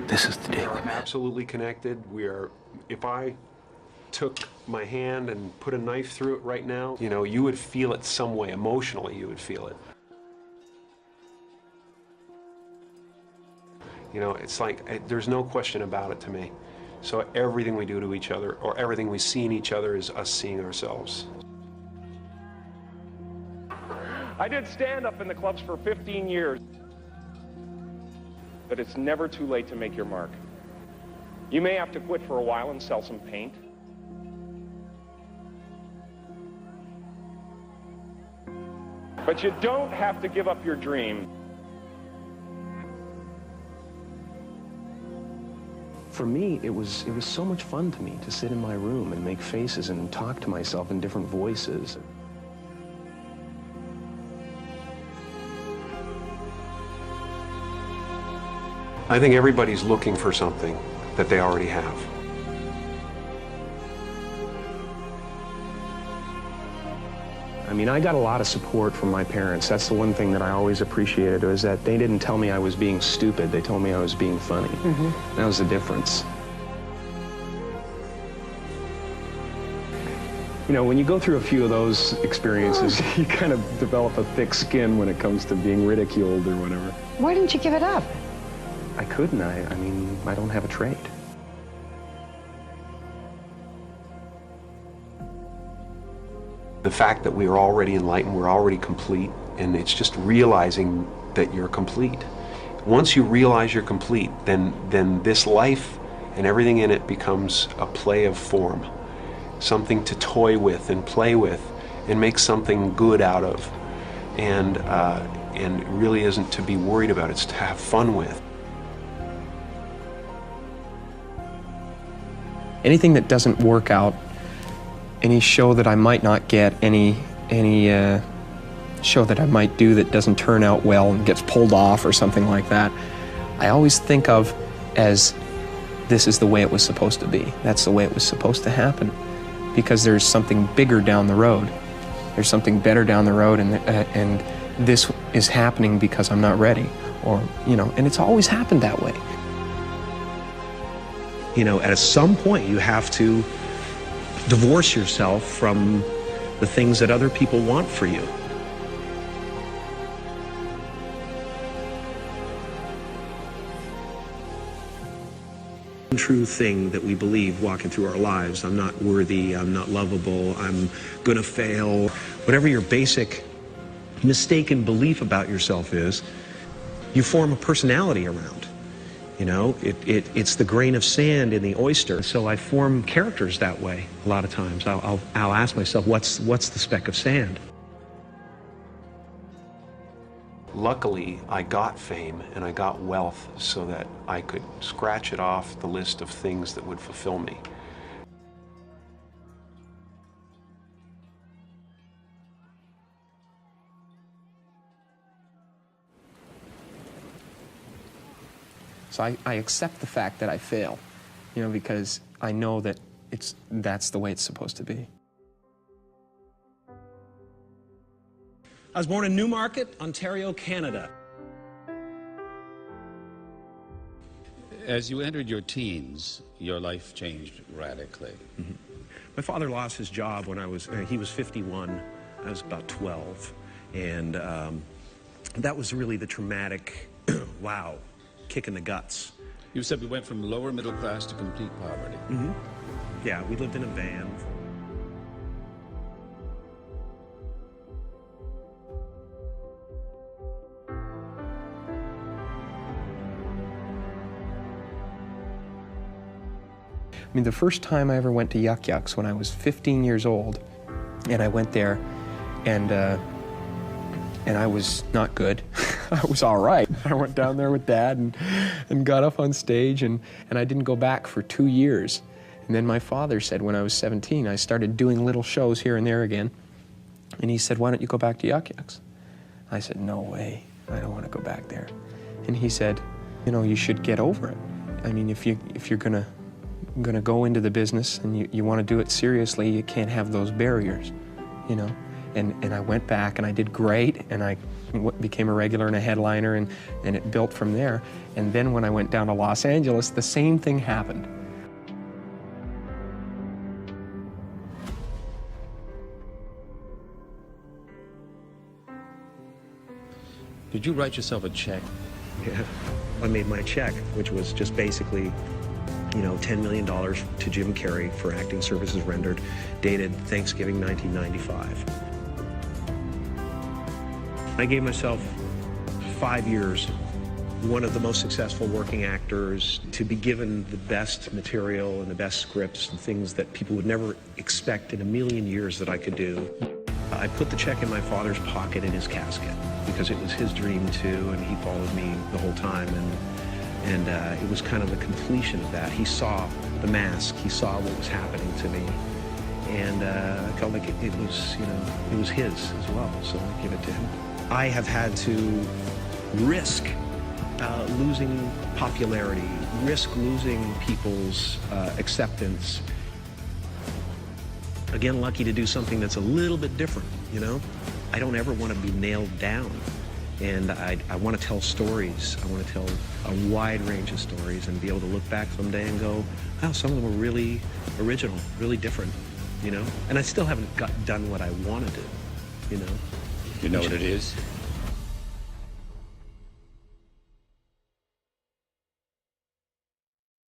This is the day we met. Absolutely connected. If I took my hand and put a knife through it right now, you know, you would feel it some way. Emotionally, you would feel it. You know, it's like, there's no question about it to me. So everything we do to each other, or everything we see in each other, is us seeing ourselves. I did stand-up in the clubs for 15 years. But it's never too late to make your mark. You may have to quit for a while and sell some paint. But you don't have to give up your dream. For me, it was so much fun to me to sit in my room and make faces and talk to myself in different voices. I think everybody's looking for something that they already have. I mean, I got a lot of support from my parents. That's the one thing that I always appreciated, was that they didn't tell me I was being stupid. They told me I was being funny. That was the difference. You know, when you go through a few of those experiences, you kind of develop a thick skin when it comes to being ridiculed or whatever. Why didn't you give it up? I couldn't. I mean, I don't have a trade. The fact that we are already enlightened, we're already complete, and it's just realizing that you're complete. Once you realize you're complete, then this life and everything in it becomes a play of form, something to toy with and play with and make something good out of, and it really isn't to be worried about, it's to have fun with. Anything that doesn't work out, any show that I might not get, any show that I might do that doesn't turn out well and gets pulled off or something like that, I always think of as, this is the way it was supposed to be. That's the way it was supposed to happen, because there's something bigger down the road. There's something better down the road, and this is happening because I'm not ready, or, you know, and it's always happened that way. You know, at some point you have to divorce yourself from the things that other people want for you. True thing that we believe walking through our lives: I'm not worthy, I'm not lovable, I'm gonna fail. Whatever your basic mistaken belief about yourself is, you form a personality around. You know, it's the grain of sand in the oyster. So I form characters that way a lot of times. I'll ask myself, what's the speck of sand? Luckily, I got fame and I got wealth so that I could scratch it off the list of things that would fulfill me. So I accept the fact that I fail, you know, because I know that that's the way it's supposed to be. I was born in Newmarket, Ontario, Canada. As you entered your teens, your life changed radically. My father lost his job when he was 51, I was about 12. And that was really the traumatic, wow, kick in the guts. You said we went from lower middle class to complete poverty. Yeah, we lived in a van. I mean, the first time I ever went to Yuck Yucks when I was 15 years old, and I went there, and I was not good. I was all right. I went down there with Dad and got up on stage, and I didn't go back for 2 years. And then my father said when I was 17, I started doing little shows here and there again, and he said, "Why don't you go back to Yuck Yucks?" I said, "No way, I don't want to go back there." And he said, "You know, you should get over it. I mean, if you're gonna go into the business and you want to do it seriously, you can't have those barriers, you know." And I went back and I did great, and I became a regular and a headliner, and it built from there. And then when I went down to Los Angeles, the same thing happened. Did you write yourself a check? Yeah. I made my check, which was just basically, you know, $10 million to Jim Carrey for acting services rendered, dated Thanksgiving 1995. I gave myself 5 years, one of the most successful working actors, to be given the best material and the best scripts and things that people would never expect in a million years that I could do. I put the check in my father's pocket in his casket because it was his dream too, and he followed me the whole time, and it was kind of the completion of that. He saw the mask, he saw what was happening to me, and I felt like it was, you know, it was his as well, so I give it to him. I have had to risk losing popularity, risk losing people's acceptance. Again, lucky to do something that's a little bit different, you know? I don't ever want to be nailed down. And I want to tell stories. I want to tell a wide range of stories and be able to look back someday and go, wow, some of them were really original, really different, you know? And I still haven't done what I want to do, you know? You know what it is?